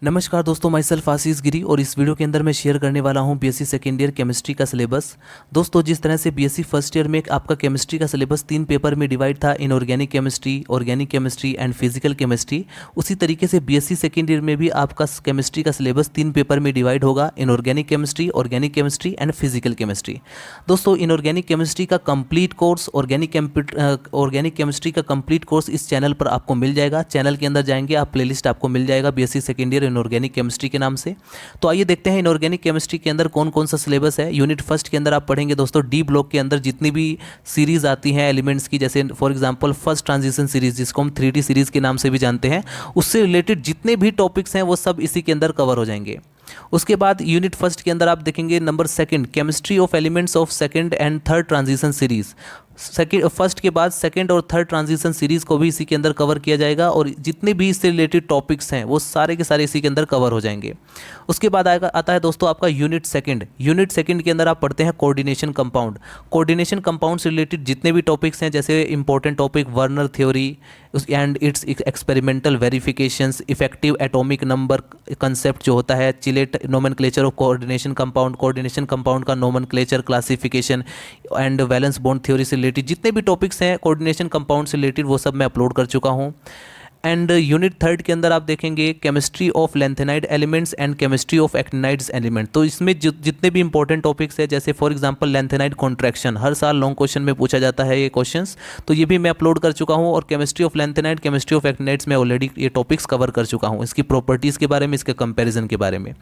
नमस्कार दोस्तों, my self आशीष गिरी और इस वीडियो के अंदर मैं शेयर करने वाला हूं बीएससी सेकेंड ईयर केमिस्ट्री का सिलेबस। दोस्तों, जिस तरह से बीएससी फर्स्ट ईयर में आपका केमिस्ट्री का सिलेबस 3 पेपर में डिवाइड था, inorganic chemistry and physical chemistry, उसी तरीके से बीएससी सेकेंड ईयर में भी आपका केमिस्ट्री का सिलेबस 3 पेपर में डिवाइड होगा, inorganic chemistry, organic chemistry and physical chemistry. दोस्तों, इनऑर्गेनिक केमिस्ट्री का कंप्लीट कोर्स, ऑर्गेनिक केमिस्ट्री का कंप्लीट कोर्स इस चैनल पर आपको मिल जाएगा। चैनल के अंदर जाएंगे आप, प्लेलिस्ट आपको मिल जाएगा BSc second year inorganic chemistry के नाम से। तो आइए देखते हैं इनऑर्गेनिक केमिस्ट्री के अंदर कौन कौन सा सिलेबस है। यूनिट फर्स्ट के अंदर आप पढ़ेंगे दोस्तों डी ब्लॉक के अंदर जितनी भी सीरीज आती हैं एलिमेंट्स की, जैसे for example first transition series जिसको हम 3D सीरीज के नाम से भी जानते हैं, उससे रिलेटेड जितने भी टॉपिक्स हैं वो सब इसी के अंदर कवर हो जाएंगे। उसके बाद यूनिट फर्स्ट के अंदर आप देखेंगे number second, chemistry of elements of second and third transition series. First के बाद सेकंड और थर्ड ट्रांजिशन सीरीज को भी इसी के अंदर कवर किया जाएगा और जितने भी इससे रिलेटेड टॉपिक्स हैं वो सारे के सारे इसी के अंदर कवर हो जाएंगे। उसके बाद आता है दोस्तों आपका यूनिट सेकंड के अंदर आप पढ़ते हैं कोऑर्डिनेशन कंपाउंड से रिलेटेड जितने भी टॉपिक्स हैं, जैसे important topic Werner theory and its experimental verifications, effective atomic number concept जो होता है, chelate nomenclature of coordination compound का nomenclature, classification and valence bond theory से रिलेटेड जितने भी टॉपिक्स हैं कोऑर्डिनेशन कंपाउंड से रिलेटेड वो सब मैं अपलोड कर चुका हूँ। एंड यूनिट थर्ड के अंदर आप देखेंगे chemistry of lanthanide elements and chemistry of actinides element. तो इसमें जितने भी इंपॉर्टेंट टॉपिक्स है, जैसे फॉर एग्जांपल लेंथेनाइड कॉन्ट्रैक्शन, हर साल लॉन्ग क्वेश्चन में पूछा जाता है ये क्वेश्चंस, तो ये भी मैं अपलोड कर चुका हूँ। और chemistry of lanthanide, chemistry of actinides में ऑलरेडी ये टॉपिक्स कवर कर चुका हूँ, इसकी प्रॉपर्टीज़ के बारे में, इसके कंपेरिजन के बारे में।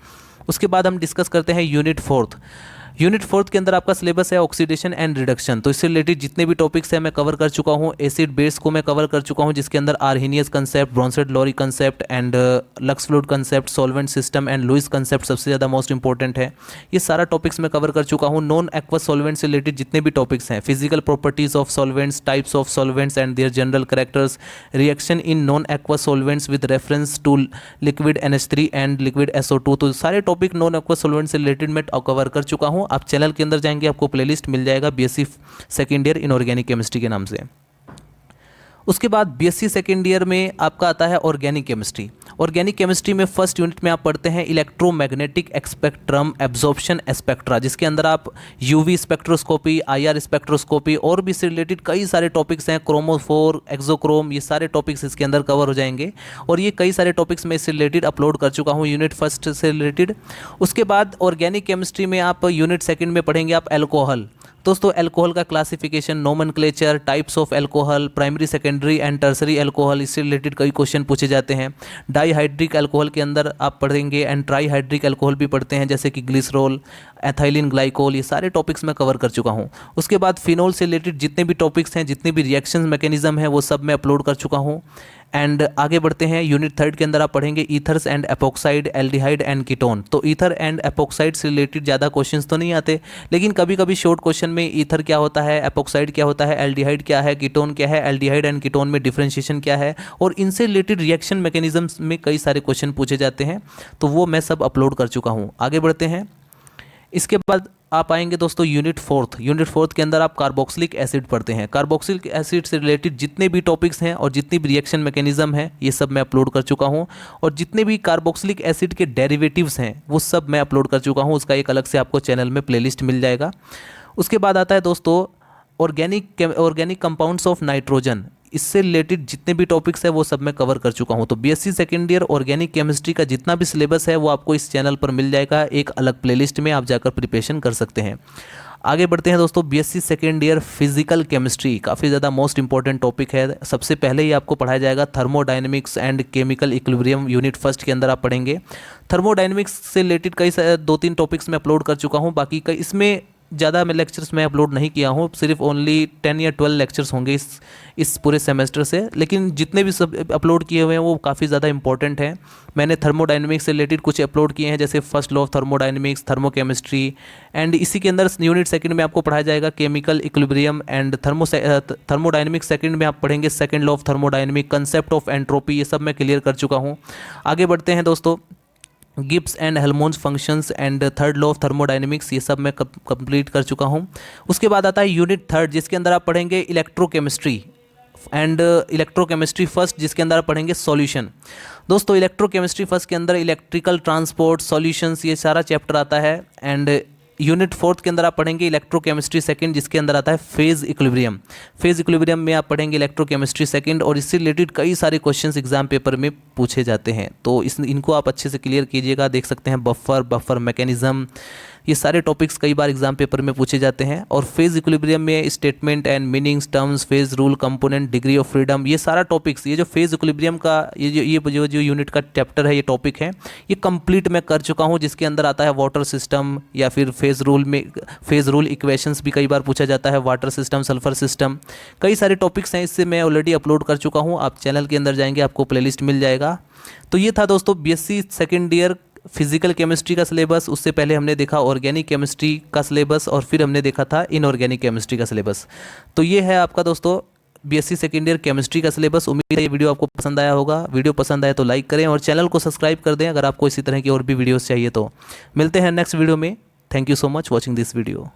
उसके बाद हम डिस्कस करते हैं यूनिट फोर्थ के अंदर आपका सिलेबस है ऑक्सीडेशन एंड रिडक्शन। तो इससे रिलेटेड जितने भी टॉपिक्स हैं मैं कवर कर चुका हूँ। एसिड बेस को मैं कवर कर चुका हूँ, जिसके अंदर Arrhenius concept, Bronsted Lowry concept and Lux Flood concept, solvent system and Lewis concept सबसे ज़्यादा मोस्ट इंपॉर्टेंट है। ये सारा टॉपिक्स मैं कवर कर चुका हूँ। नॉन एक्वस सॉल्वेंट से रिलेटेड जितने भी टॉपिक्स हैं, physical properties of solvents, types of solvents and their general characters, reaction in non aqueous solvents with reference to liquid NH3 and liquid SO2, तो सारे टॉपिक नॉन एक्वस सॉल्वेंट से related मैं cover कर चुका हूँ। आप channel के अंदर जाएंगे, आपको प्लेलिस्ट मिल जाएगा BSc second year inorganic chemistry के नाम से। उसके बाद बीएससी सेकेंड ईयर में आपका आता है ऑर्गेनिक केमिस्ट्री में फर्स्ट यूनिट में आप पढ़ते हैं इलेक्ट्रोमैग्नेटिक स्पेक्ट्रम एब्जॉर्प्शन स्पेक्ट्रा, जिसके अंदर आप यूवी स्पेक्ट्रोस्कोपी, IR स्पेक्ट्रोस्कोपी और भी से रिलेटेड कई सारे टॉपिक्स हैं, क्रोमोफोर, एक्सोक्रोम, ये सारे टॉपिक्स इसके अंदर कवर हो जाएंगे। और ये कई सारे टॉपिक्स मैं इससे रिलेटेड अपलोड कर चुका हूँ यूनिट फर्स्ट से रिलेटेड। उसके बाद ऑर्गेनिक केमिस्ट्री में आप यूनिट सेकेंड में पढ़ेंगे आप एल्कोहल। दोस्तों, एल्कोहल का classification, nomenclature, types of alcohol, primary, secondary and tertiary alcohol, इससे रिलेटेड कई क्वेश्चन पूछे जाते हैं। डाईहाइड्रिक एल्कोहल के अंदर आप पढ़ेंगे एंड ट्राईहाइड्रिक एल्कोहल भी पढ़ते हैं, जैसे कि ग्लिसरॉल, एथाइलिन ग्लाइकोल, ये सारे टॉपिक्स मैं कवर कर चुका हूँ। उसके बाद फिनोल से रिलेटेड जितने भी टॉपिक्स हैं, जितने भी रिएक्शन मैकेनिज्म है, वो सब मैं अपलोड कर चुका हूँ। एंड आगे बढ़ते हैं, यूनिट थर्ड के अंदर आप पढ़ेंगे ethers and epoxide, aldehyde and ketone. तो ईथर एंड एपोक्साइड से रिलेटेड ज़्यादा क्वेश्चंस तो नहीं आते, लेकिन कभी कभी शॉर्ट क्वेश्चन में ईथर क्या होता है, एपोक्साइड क्या होता है, एल्डिहाइड क्या है, कीटोन क्या है, एल्डिहाइड एंड कीटोन में डिफरेंशिएशन क्या है, और इनसे रिलेटेड रिएक्शन मैकेनिज्म्स में कई सारे क्वेश्चन पूछे जाते हैं, तो वो मैं सब अपलोड कर चुका हूँ। आगे बढ़ते हैं, इसके बाद आप आएंगे दोस्तों यूनिट फोर्थ के अंदर आप कार्बोक्सिलिक एसिड पढ़ते हैं। कार्बोक्सिलिक एसिड से रिलेटेड जितने भी टॉपिक्स हैं और जितनी भी रिएक्शन मैकेनिज्म है, ये सब मैं अपलोड कर चुका हूँ। और जितने भी कार्बोक्सिलिक एसिड के डेरिवेटिव्स हैं वो सब मैं अपलोड कर चुका हूँ, उसका एक अलग से आपको चैनल में प्लेलिस्ट मिल जाएगा। उसके बाद आता है दोस्तों ऑर्गेनिक कंपाउंड्स ऑफ नाइट्रोजन, इससे रिलेटेड जितने भी टॉपिक्स है वो सब मैं कवर कर चुका हूँ। तो BSc second year organic chemistry का जितना भी सिलेबस है वो आपको इस चैनल पर मिल जाएगा, एक अलग प्लेलिस्ट में आप जाकर प्रिपरेशन कर सकते हैं। आगे बढ़ते हैं दोस्तों, BSc second year physical chemistry काफ़ी ज़्यादा मोस्ट इंपॉर्टेंट टॉपिक है। सबसे पहले ही आपको पढ़ाया जाएगा thermodynamics and chemical equilibrium, unit first के अंदर आप पढ़ेंगे। थर्मोडायनेमिक्स से रिलेटेड कई 2-3 टॉपिक्स मैं अपलोड कर चुका हूँ, बाकी कई इसमें ज़्यादा मैं लेक्चर्स मैं अपलोड नहीं किया हूँ, सिर्फ ओनली 10 या 12 लेक्चर्स होंगे इस पूरे सेमेस्टर से, लेकिन जितने भी सब अपलोड किए हुए हैं वो काफ़ी ज़्यादा इंपॉर्टेंट हैं। मैंने थर्मोडायनेमिक्स से रिलेटेड कुछ अपलोड किए हैं, जैसे first law of thermodynamics, thermochemistry, and इसी के अंदर यूनिट सेकंड में आपको पढ़ाया जाएगा chemical equilibrium and thermodynamics second में आप पढ़ेंगे second law of thermodynamic, concept of entropy, ये सब मैं क्लियर कर चुका हूँ। आगे बढ़ते हैं दोस्तों, Gibbs and Helmholtz functions and third law of thermodynamics, ये सब मैं कंप्लीट कर चुका हूँ। उसके बाद आता है यूनिट थर्ड, जिसके अंदर आप पढ़ेंगे इलेक्ट्रोकेमिस्ट्री, एंड इलेक्ट्रोकेमिस्ट्री फर्स्ट, जिसके अंदर आप पढ़ेंगे सॉल्यूशन। दोस्तों इलेक्ट्रोकेमिस्ट्री फर्स्ट के अंदर इलेक्ट्रिकल ट्रांसपोर्ट सॉल्यूशंस ये सारा चैप्टर आता है। एंड यूनिट फोर्थ के अंदर आप पढ़ेंगे इलेक्ट्रोकेमिस्ट्री सेकंड, जिसके अंदर आता है फेज़ इक्विलिब्रियम। फेज़ इक्विलिब्रियम में आप पढ़ेंगे इलेक्ट्रोकेमिस्ट्री सेकंड, और इससे रिलेटेड कई सारे क्वेश्चंस एग्जाम पेपर में पूछे जाते हैं, तो इनको आप अच्छे से क्लियर कीजिएगा। देख सकते हैं बफर मैकेनिज्म, ये सारे टॉपिक्स कई बार एग्जाम पेपर में पूछे जाते हैं। और फेज़ इक्विलिब्रियम में statement and meanings, terms, phase rule, component, degree of freedom, ये सारा टॉपिक्स, ये जो फेज़ इक्विलिब्रियम का ये जो यूनिट का चैप्टर है, ये टॉपिक है, ये कंप्लीट मैं कर चुका हूँ, जिसके अंदर आता है वाटर सिस्टम, या फिर फेज़ रूल इक्वेशंस भी कई बार पूछा जाता है, वाटर सिस्टम, सल्फर सिस्टम, कई सारे टॉपिक्स हैं, इससे मैं ऑलरेडी अपलोड कर चुका हूँ। आप चैनल के अंदर जाएंगे, आपको प्लेलिस्ट मिल जाएगा। तो ये था दोस्तों BSc second year physical chemistry का सिलेबस। उससे पहले हमने देखा ऑर्गेनिक केमिस्ट्री का सिलेबस, और फिर हमने देखा था इनऑर्गेनिक केमिस्ट्री का सिलेबस। तो ये है आपका दोस्तों बीएससी सेकेंड ईयर केमिस्ट्री का सिलेबस। उम्मीद है ये वीडियो आपको पसंद आया होगा। वीडियो पसंद आए तो लाइक करें और चैनल को सब्सक्राइब कर दें अगर आपको इसी तरह की और भी वीडियोस चाहिए तो। मिलते हैं नेक्स्ट वीडियो में। Thank you so much watching this video.